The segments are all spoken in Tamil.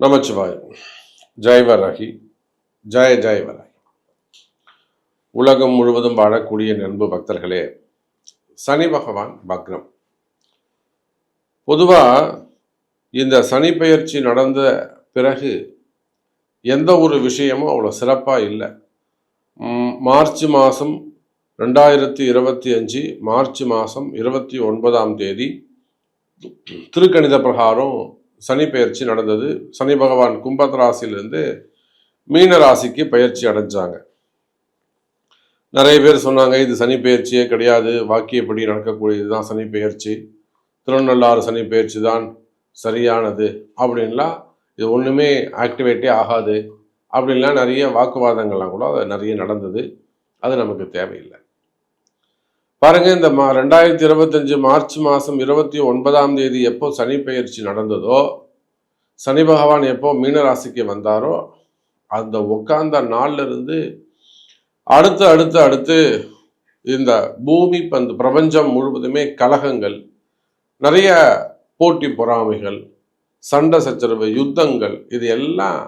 நமச்சிவாய். ஜெயவராகி. ஜெய ஜெயவராகி. உலகம் முழுவதும் வாழக்கூடிய அன்பு பக்தர்களே, சனி பகவான் வக்ரம். பொதுவா இந்த சனி பெயர்ச்சி நடந்த பிறகு எந்த ஒரு விஷயமும் அவ்வளோ சிறப்பாக இல்லை. மார்ச் மாதம் 2025 மார்ச் மாதம் 29 திருக்கணித பிரகாரம் சனி பெயர்ச்சி நடந்தது. சனி பகவான் கும்ப ராசியிலிருந்து மீன ராசிக்கு பயிற்சி அடைஞ்சாங்க. நிறைய பேர் சொன்னாங்க இது சனி பெயர்ச்சியே கிடையாது, வாக்கியப்படி நடக்கக்கூடியது தான் சனி பெயர்ச்சி, திருநள்ளாறு சனி பெயர்ச்சி தான் சரியானது அப்படின்லாம், இது ஒன்றுமே ஆக்டிவேட்டே ஆகாது அப்படின்லாம் நிறைய வாக்குவாதங்கள்லாம் கூட நிறைய நடந்தது. அது நமக்கு தேவையில்லை. பாருங்க, இந்த 2025 மார்ச் மாதம் 29 எப்போ சனி பெயர்ச்சி நடந்ததோ, சனி பகவான் எப்போ மீனராசிக்கு வந்தாரோ, அந்த உட்கார்ந்த நாள்ல இருந்து அடுத்து இந்த பூமி பிரபஞ்சம் முழுவதுமே கலகங்கள், நிறைய போட்டி பொறாமைகள், சண்டை சச்சரவு, யுத்தங்கள், இது எல்லாம்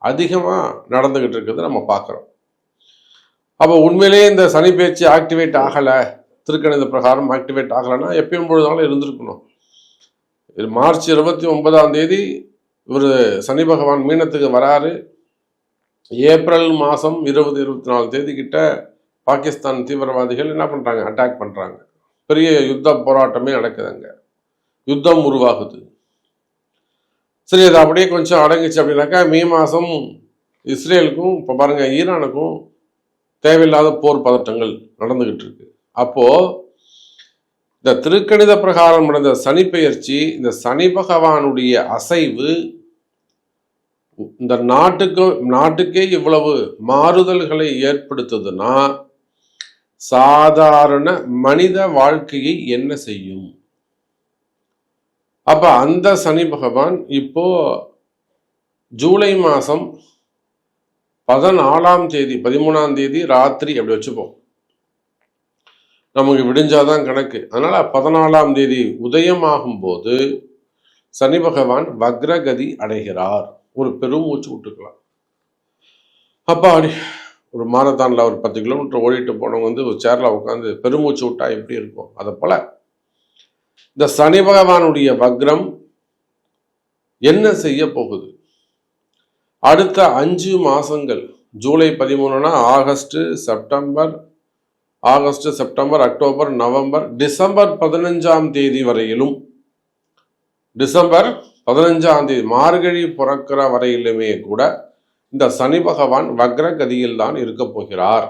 அதிகமாக நடந்துகிட்டு இருக்கிறது நம்ம பார்க்குறோம். அப்போ உண்மையிலேயே இந்த சனி பெயர்ச்சி ஆக்டிவேட் ஆகலை, திருக்கணித பிரகாரம் ஆக்டிவேட் ஆகலைன்னா எப்பயும் பொழுதாலும் இருந்திருக்கணும். மார்ச் 29 இவர் சனி பகவான் மீனத்துக்கு வராரு. ஏப்ரல் மாதம் 20-24 கிட்ட பாகிஸ்தான் தீவிரவாதிகள் என்ன பண்ணுறாங்க, அட்டாக் பண்ணுறாங்க. பெரிய யுத்த போராட்டமே நடக்குதுங்க, யுத்தம் உருவாகுது. சரி, அது அப்படியே கொஞ்சம் அடங்குச்சு அப்படின்னாக்கா மே மாதம் இஸ்ரேலுக்கும் இப்போ பாருங்க ஈரானுக்கும் தேவையில்லாத போர் பதட்டங்கள் நடந்துகிட்டு இருக்கு. அப்போ இந்த திருக்கணித பிரகாரம் நடந்த சனி பெயர்ச்சி, இந்த சனி பகவானுடைய அசைவு இந்த நாட்டுக்கே இவ்வளவு மாறுதல்களை ஏற்படுத்துதுன்னா சாதாரண மனித வாழ்க்கையை என்ன செய்யும்? அப்ப அந்த சனி பகவான் இப்போ ஜூலை மாதம் 13 ராத்திரி அப்படி வச்சுப்போம், நமக்கு விடிஞ்சாதான் கணக்கு. அதனால 14 உதயமாகும் போது சனி பகவான் வக்ரகதி அடைகிறார். ஒரு பெருமூச்சு விட்டுக்கலாம். அப்பா ஒரு மாரத்தான்ல ஒரு 10 கிலோமீட்டர் ஓடிட்டு போனவங்க ஒரு சேர்ல உட்காந்து பெருமூச்சு விட்டா எப்படி இருக்கும், அதை போல இந்த சனி பகவானுடைய வக்ரம் என்ன செய்ய போகுது? அடுத்த 5 மாசங்கள், July 13 August, September, October, November, December 15 வரையிலும், டிசம்பர் 15 மார்கழி பிறக்கிற வரையிலுமே கூட இந்த சனி பகவான் வக்ரகதியில் தான் இருக்க போகிறார்.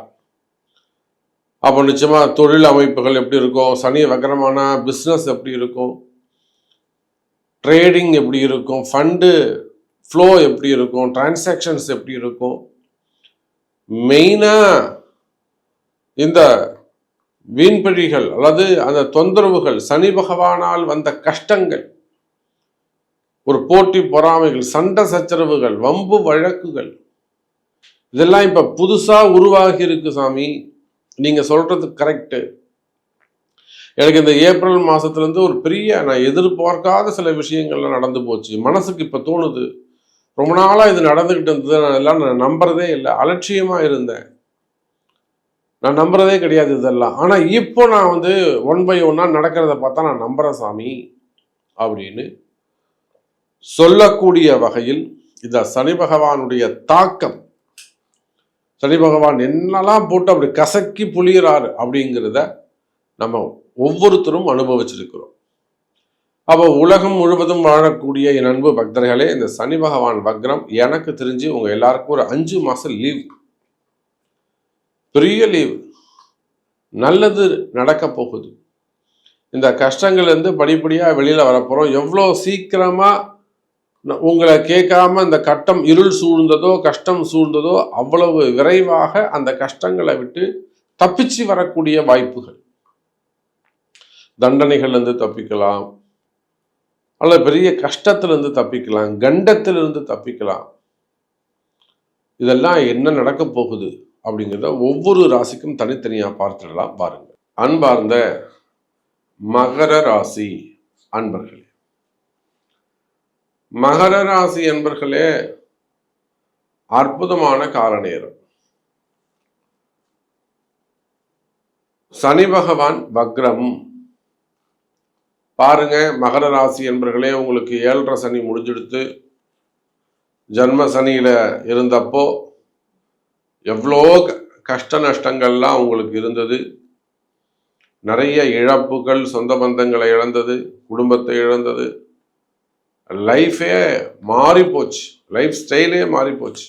அப்போ நிச்சயமா தொழில் அமைப்புகள் எப்படி இருக்கும், சனி வக்ரமான பிஸ்னஸ் எப்படி இருக்கும், ட்ரேடிங் எப்படி இருக்கும், ஃபண்டு ஃப்ளோ எப்படி இருக்கும், டிரான்சாக்ஷன்ஸ் எப்படி இருக்கும், மெயினா இந்த வீண்பழிகள் அல்லது அந்த தொந்தரவுகள், சனி பகவானால் வந்த கஷ்டங்கள், ஒரு போட்டி பொறாமைகள், சண்டை சச்சரவுகள், வம்பு வழக்குகள், இதெல்லாம் இப்ப புதுசா உருவாகி இருக்கு. சாமி, நீங்க சொல்றது கரெக்டு. எனக்கு இந்த ஏப்ரல் மாசத்துல இருந்து ஒரு பெரிய நான் எதிர்பார்க்காத சில விஷயங்கள்லாம் நடந்து போச்சு. மனசுக்கு இப்ப தோணுது, ரொம்ப நாளா இது நடந்துகிட்டு இருந்தது, நான் நம்புறதே இல்லை, அலட்சியமா இருந்தேன், நான் நம்புறதே கிடையாது இதெல்லாம். ஆனா இப்போ நான் ஒன் பை ஒன்னா நடக்கிறத பார்த்தா நான் நம்புறேன் சாமி அப்படின்னு சொல்லக்கூடிய வகையில் இந்த சனி பகவானுடைய தாக்கம், சனி பகவான் என்னெல்லாம் போட்டு அப்படி கசக்கி புளியறாரு அப்படிங்கிறத நம்ம ஒவ்வொருத்தரும் அனுபவிச்சிருக்கிறோம். அப்போ உலகம் முழுவதும் வாழக்கூடிய என் அன்பு பக்தர்களே, இந்த சனி பகவான் வக்ரம் எனக்கு தெரிஞ்சு உங்க எல்லாருக்கும் ஒரு 5 மாசம் லீவ், பெரிய லீவ், நல்லது நடக்க போகுது. இந்த கஷ்டங்கள்ல இருந்து படிப்படியா வெளியில வரப்போறோம். எவ்வளோ சீக்கிரமா உங்களை கேட்காம இந்த இருள் சூழ்ந்ததோ, கஷ்டம் சூழ்ந்ததோ, அவ்வளவு விரைவாக அந்த கஷ்டங்களை விட்டு தப்பிச்சு வரக்கூடிய வாய்ப்புகள், தண்டனைகள்ல இருந்து தப்பிக்கலாம், அல்லது பெரிய கஷ்டத்திலிருந்து தப்பிக்கலாம், கண்டத்திலிருந்து தப்பிக்கலாம். இதெல்லாம் என்ன நடக்க போகுது அப்படிங்கிறத ஒவ்வொரு ராசிக்கும் தனித்தனியா பார்த்துடலாம். பாருங்க. அன்பார்ந்த மகர ராசி அன்பர்களே, மகர ராசி என்பர்களே அற்புதமான கால நேரம். சனி பகவான் வக்ரம். பாருங்க மகர ராசி என்பர்களே, உங்களுக்கு 7.5 சனி முடிஞ்செடுத்து ஜன்ம சனியில இருந்தப்போ எவ்வளோ கஷ்ட நஷ்டங்கள்லாம் உங்களுக்கு இருந்தது. நிறைய இழப்புகள், சொந்த பந்தங்களை இழந்தது, குடும்பத்தை இழந்தது, லைஃபே மாறி போச்சு, லைஃப் ஸ்டைலே மாறி போச்சு.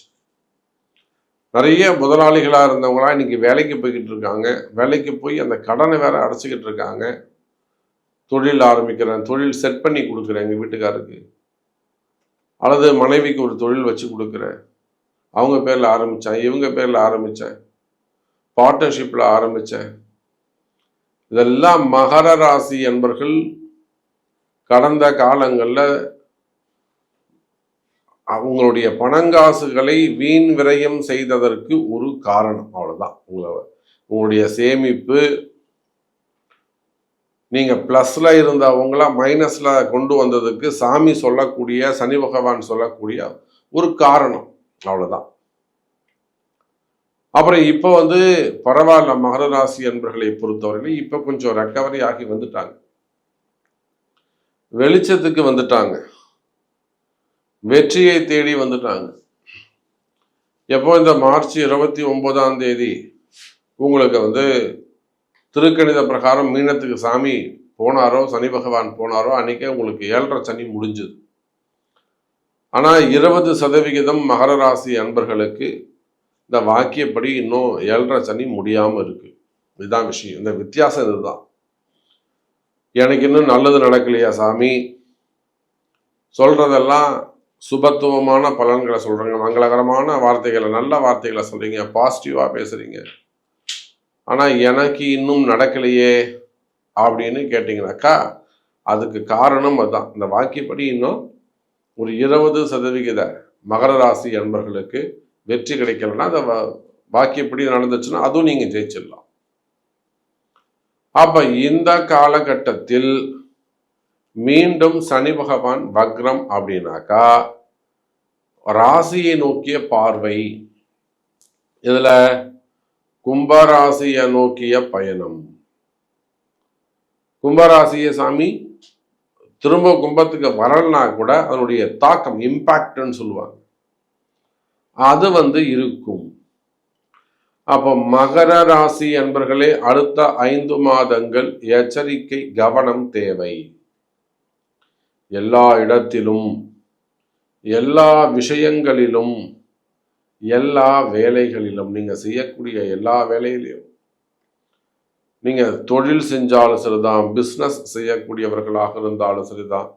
நிறைய முதலாளிகளாக இருந்தவங்களா இன்னைக்கு வேலைக்கு போய்கிட்டு இருக்காங்க. வேலைக்கு போய் அந்த கடனை வேற அடைச்சிக்கிட்டு இருக்காங்க. தொழில் ஆரம்பிக்கிறேன், தொழில் செட் பண்ணி கொடுக்குறேன் எங்கள் வீட்டுக்காருக்கு, அல்லது மனைவிக்கு ஒரு தொழில் வச்சு கொடுக்குறேன், அவங்க பேரில் ஆரம்பித்தேன், இவங்க பேரில் ஆரம்பித்தேன், பார்ட்னர்ஷிப்பில் ஆரம்பித்தேன். இதெல்லாம் மகர ராசி என்பர்கள் கடந்த காலங்களில் அவங்களுடைய பணங்காசுகளை வீண் விரயம் செய்ததற்கு ஒரு காரணம். அவ்வளோதான். உங்களுடைய சேமிப்பு நீங்கள் ப்ளஸில் இருந்தவங்கள மைனஸில் கொண்டு வந்ததுக்கு சாமி சொல்லக்கூடிய, சனி பகவான் சொல்லக்கூடிய ஒரு காரணம். அவ்வளோதான். அப்புறம் இப்போ பரவாயில்ல, மகர ராசி என்பர்களை பொறுத்தவரையிலும் இப்போ கொஞ்சம் ரெக்கவரி ஆகி வந்துட்டாங்க, வெளிச்சத்துக்கு வந்துட்டாங்க, வெற்றியை தேடி வந்துட்டாங்க. எப்போ இந்த மார்ச் 29ஆம் தேதி உங்களுக்கு திருக்கணித பிரகாரம் மீனத்துக்கு சாமி போனாரோ, சனி பகவான் போனாரோ, அன்னைக்கே உங்களுக்கு 7.5 சனி முடிஞ்சது. ஆனால் 20% மகர ராசி அன்பர்களுக்கு இந்த வாக்கியப்படி இன்னும் 7.5 சனி முடியாமல் இருக்கு. இதுதான் விஷயம். இந்த வித்தியாசம் இதுதான். எனக்கு இன்னும் நல்லது நடக்கலையா சாமி, சொல்றதெல்லாம் சுபத்துவமான பலன்களை சொல்றீங்க, மங்களகரமான வார்த்தைகளை, நல்ல வார்த்தைகளை சொல்றீங்க, பாசிட்டிவா பேசுறீங்க, ஆனா எனக்கு இன்னும் நடக்கலையே அப்படின்னு கேட்டீங்கன்னாக்கா அதுக்கு காரணம் அதுதான். இந்த வாக்கியப்படி இன்னும் ஒரு 20% மகர ராசி அன்பர்களுக்கு வெற்றி கிடைக்கலன்னா, அந்த வாக்கியப்படி நடந்துச்சுன்னா அதுவும் நீங்க ஜெயிச்சிடலாம். அப்ப இந்த காலகட்டத்தில் மீண்டும் சனி பகவான் வக்ரம் அப்படின்னாக்கா ராசியை நோக்கிய பார்வை, இதுல கும்பராசியை நோக்கிய பயணம். கும்பராசிய சாமி திரும்ப கும்பத்துக்கு வரலனா கூட அதனுடைய தாக்கம், இம்பாக்ட்னு சொல்லுவாங்க, அது இருக்கும். அப்போ மகர ராசி என்பர்களே அடுத்த 5 மாதங்கள் எச்சரிக்கை, கவனம் தேவை. எல்லா இடத்திலும், எல்லா விஷயங்களிலும், எல்லா வேலைகளிலும், நீங்க செய்யக்கூடிய எல்லா வேலையிலும், நீங்க தொழில் செஞ்சாலும் சரிதான், பிஸ்னஸ் செய்யக்கூடியவர்களாக இருந்தாலும் சரிதான்,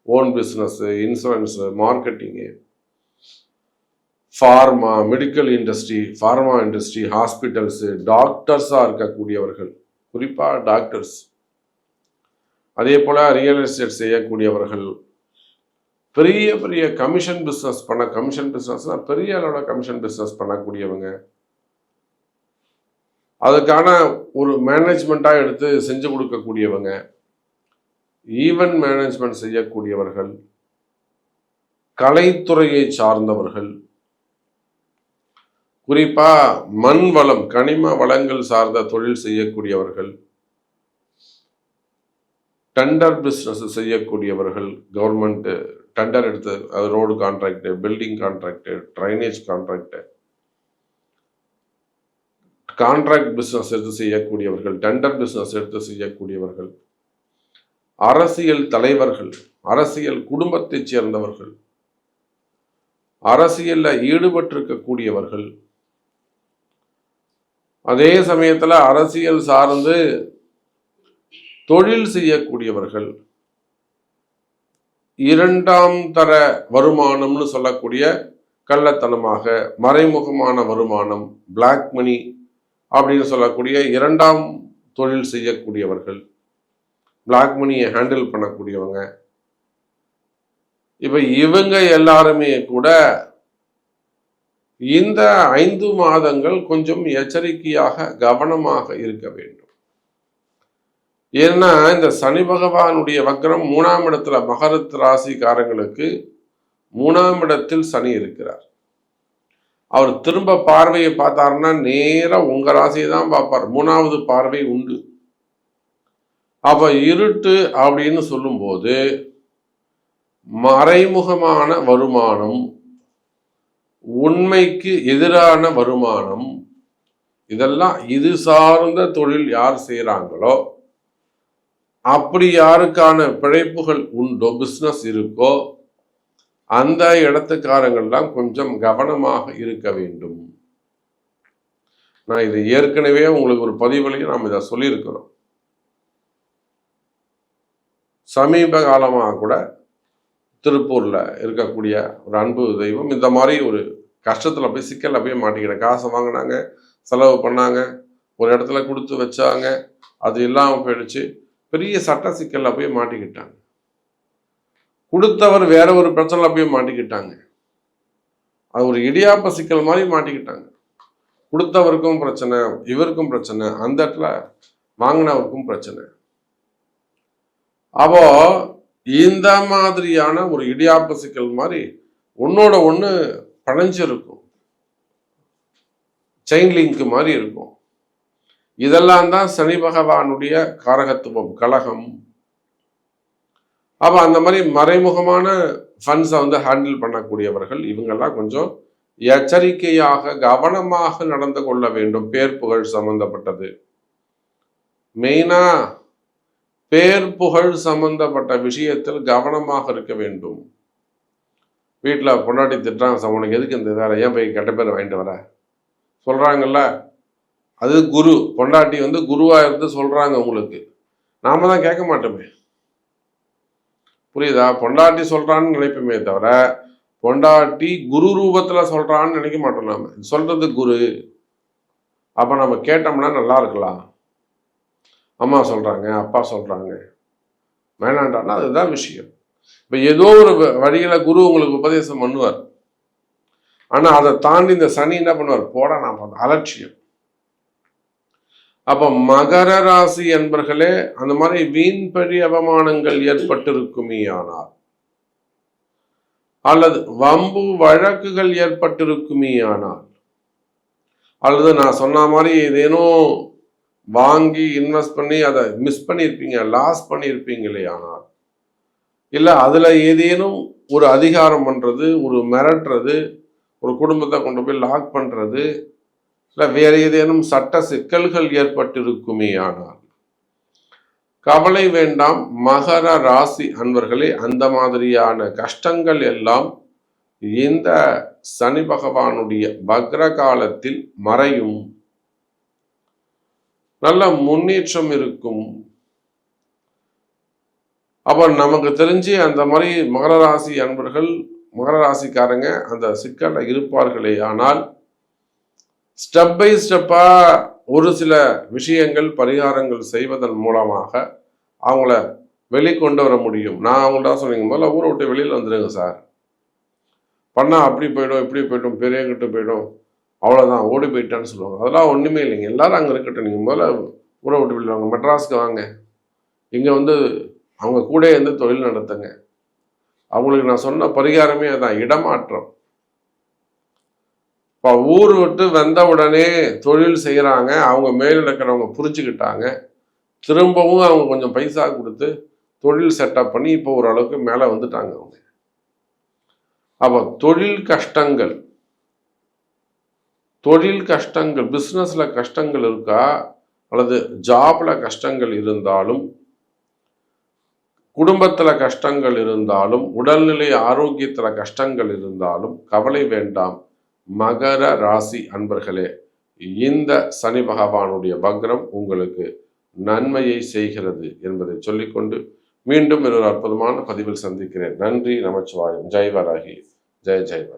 own business, insurance, marketing, pharma, medical industry, pharma industry, hospitals, டாக்டர்ஸாக இருக்கக்கூடியவர்கள், குறிப்பாக டாக்டர்ஸ், அதே போல் ரியல் எஸ்டேட் செய்யக்கூடியவர்கள், பெரிய பெரிய கமிஷன் பிஸ்னஸ் கமிஷன் பிஸ்னஸ்னால் பெரிய அளவோட கமிஷன் பிஸ்னஸ் பண்ணக்கூடியவங்க, அதுக்கான ஒரு மேனேஜ்மெண்ட்டாக எடுத்து செஞ்சு கொடுக்கக்கூடியவங்க, ஈவென்ட் மேனேஜ்மெண்ட் செய்யக்கூடியவர்கள், கலைத்துறையை சார்ந்தவர்கள், குறிப்பா மண் வளம், கனிம வளங்கள் சார்ந்த தொழில் செய்யக்கூடியவர்கள், டெண்டர் பிஸ்னஸ் செய்யக்கூடியவர்கள், கவர்மெண்ட் டெண்டர் எடுத்து அது road contract, building contract, drainage contract, contract business எடுத்து செய்யக்கூடியவர்கள், டெண்டர் பிஸ்னஸ் எடுத்து செய்யக்கூடியவர்கள், அரசியல் தலைவர்கள், அரசியல் குடும்பத்தைச் சேர்ந்தவர்கள், அரசியலில் ஈடுபட்டிருக்கக்கூடியவர்கள், அதே சமயத்தில் அரசியல் சார்ந்து தொழில் செய்யக்கூடியவர்கள், 2ஆம் தர வருமானம்னு சொல்லக்கூடிய கள்ளத்தனமாக மறைமுகமான வருமானம், பிளாக் மணி அப்படின்னு சொல்லக்கூடிய 2ஆம் தொழில் செய்யக்கூடியவர்கள், பிளாக் மணியை ஹேண்டில் பண்ணக்கூடியவங்க, இப்ப இவங்க எல்லாருமே கூட இந்த 5 மாதங்கள் கொஞ்சம் எச்சரிக்கையாக, கவனமாக இருக்க வேண்டும். ஏன்னா இந்த சனி பகவானுடைய வக்ரம் 3ஆம் இடத்துல மகர ராசிக்காரங்களுக்கு 3ஆம் இடத்தில் சனி இருக்கிறார். அவர் திரும்ப பார்வையை பார்த்தாருன்னா நேரா உங்க ராசியை தான் பார்ப்பார். 3வது பார்வை உண்டு. அப்ப இருட்டு அப்படின்னு சொல்லும்போது மறைமுகமான வருமானம், உண்மைக்கு எதிரான வருமானம், இதெல்லாம் இது சார்ந்த தொழில் யார் செய்யறாங்களோ, அப்படி யாருக்கான பிழைப்புகள் உண்டோ, பிசினஸ் இருக்கோ, அந்த இடத்துக்காரங்கள்லாம் கொஞ்சம் கவனமாக இருக்க வேண்டும். நான் இது ஏற்கனவே உங்களுக்கு ஒரு பதிவுலையும் நாம் இதை சொல்லியிருக்கிறோம். சமீப காலமாக கூட திருப்பூர்ல இருக்கக்கூடிய ஒரு அன்பு தெய்வம் இந்த மாதிரி ஒரு கஷ்டத்துல போய் சிக்கல்ல போய் மாட்டிக்கிட்டேன். காசை வாங்கினாங்க, செலவு பண்ணாங்க, ஒரு இடத்துல கொடுத்து வச்சாங்க, அது இல்லாமல் போயிடுச்சு. பெரிய சட்ட சிக்கல்ல போய் மாட்டிக்கிட்டாங்க. கொடுத்தவர் வேற ஒரு பிரச்சனைல போய் மாட்டிக்கிட்டாங்க. அது ஒரு இடியாப்ப சிக்கல் மாதிரி மாட்டிக்கிட்டாங்க. கொடுத்தவருக்கும் பிரச்சனை, இவருக்கும் பிரச்சனை, அந்த இடத்துல வாங்கினவருக்கும் பிரச்சனை. அப்போ இந்த மாதிரியான ஒரு இடியாப்ப சிக்கல் மாதிரி ஒன்னோட ஒன்று பழஞ்சிருக்கும், செயின் லிங்க் மாதிரி இருக்கும். இதெல்லாம் தான் சனி பகவானுடைய காரகத்துவம், கலகம். அப்போ அந்த மாதிரி மறைமுகமான ஃபண்ட்ஸை ஹேண்டில் பண்ணக்கூடியவர்கள் இவங்கெல்லாம் கொஞ்சம் எச்சரிக்கையாக கவனமாக நடந்து கொள்ள வேண்டும். பேர் புகழ் சம்பந்தப்பட்டது, மெயினா பேர் புகழ் சம்பந்தப்பட்ட விஷயத்தில் கவனமாக இருக்க வேண்டும். வீட்டில் பொண்டாட்டி திட்டுறாங்க, உனக்கு எதுக்கு இந்த வேலை, ஏன் போய் கெட்ட பேர் வாங்கிட்டு வர சொல்றாங்கல்ல. அது குரு, பொண்டாட்டி குருவா இருந்து சொல்றாங்க உங்களுக்கு, நாம தான் கேட்க மாட்டோமே. புரியுதா? பொண்டாட்டி சொல்றான்னு நினைப்போமே தவிர பொண்டாட்டி குரு ரூபத்துல சொல்றான்னு நினைக்க மாட்டோம். நாம சொல்றது குரு. அப்ப நம்ம கேட்டோம்னா நல்லா இருக்கலாம். அம்மா சொல்றாங்க, அப்பா சொல்றாங்க, வேணாண்டான்னா அதுதான் விஷயம். இப்ப ஏதோ ஒரு வழியில குரு உங்களுக்கு உபதேசம் பண்ணுவார். ஆனா அதை தாண்டி இந்த சனி என்ன பண்ணுவார், போட நான் அலட்சியம். அப்ப மகர ராசி என்பர்களே, அந்த மாதிரி வீண்பழி அவமானங்கள் ஏற்பட்டிருக்குமே ஆனால், அல்லது வம்பு வழக்குகள் ஏற்பட்டிருக்குமே ஆனால், அல்லது நான் சொன்ன மாதிரி ஏதேனும் வாங்கி இன்வெஸ்ட் பண்ணி அதை மிஸ் பண்ணியிருப்பீங்க, லாஸ் பண்ணியிருப்பீங்களே ஆனால், இல்லை அதில் ஏதேனும் ஒரு அதிகாரம் பண்ணுறது, ஒரு மிரட்டுறது, ஒரு குடும்பத்தை கொண்டு போய் லாக் பண்ணுறது, இல்லை வேற ஏதேனும் சட்ட சிக்கல்கள் ஏற்பட்டிருக்குமே ஆனால் கவலை வேண்டாம். மகர ராசி அன்பர்களே, அந்த மாதிரியான கஷ்டங்கள் எல்லாம் இந்த சனி பகவானுடைய வக்ர காலத்தில் மறையும். நல்ல முன்னேற்றம் இருக்கும். அப்ப நமக்கு தெரிஞ்சு அந்த மாதிரி மகர ராசி அன்பர்கள், மகர ராசிக்காரங்க அந்த சிக்கல்ல இருப்பார்களே ஆனால், ஸ்டெப் பை ஸ்டெப்பா ஒரு சில விஷயங்கள் பரிகாரங்கள் செய்வதன் மூலமாக அவங்கள வெளிக்கொண்டு வர முடியும். நான் அவங்கள்ட்ட சொன்னீங்க, முதல்ல ஊரை விட்டு வெளியில் வந்துடுங்க சார், பண்ணா அப்படி போயிடும், இப்படி போயிடும், பெரியங்கிட்ட போயிடும், அவ்வளோதான் ஓடி போயிட்டான்னு சொல்லுவாங்க. அதெல்லாம் ஒன்றுமே இல்லைங்க. எல்லாரும் அங்கே இருக்கட்டும், நீங்கள் முதல்ல ஊரை விட்டு வெளியில் வாங்க, மெட்ராஸ்க்கு வாங்க, இங்கே அவங்க கூட இருந்து தொழில் நடத்துங்க. அவங்களுக்கு நான் சொன்ன பரிகாரமே அதான், இடமாற்றம். இப்போ ஊர் விட்டு வந்த உடனே தொழில் செய்கிறாங்க, அவங்க மேல் இருக்கிறவங்க புரிஞ்சுக்கிட்டாங்க, திரும்பவும் அவங்க கொஞ்சம் பைசா கொடுத்து தொழில் செட்டப் பண்ணி இப்போ ஓரளவுக்கு மேலே வந்துட்டாங்க அவங்க. அப்போ தொழில் கஷ்டங்கள், பிஸ்னஸ்ல கஷ்டங்கள் இருக்கா, அல்லது ஜாப்ல கஷ்டங்கள் இருந்தாலும், குடும்பத்துல கஷ்டங்கள் இருந்தாலும், உடல்நிலை ஆரோக்கியத்துல கஷ்டங்கள் இருந்தாலும் கவலை வேண்டாம். மகர ராசி அன்பர்களே, இந்த சனி பகவானுடைய வக்ரம் உங்களுக்கு நன்மையை செய்கிறது என்பதை சொல்லிக்கொண்டு மீண்டும் ஒரு அற்புதமான பதிவில் சந்திக்கிறேன். நன்றி, நமச்சிவாயம். ஜெய் வராகி, ஜெய் ஜெய் வராகி.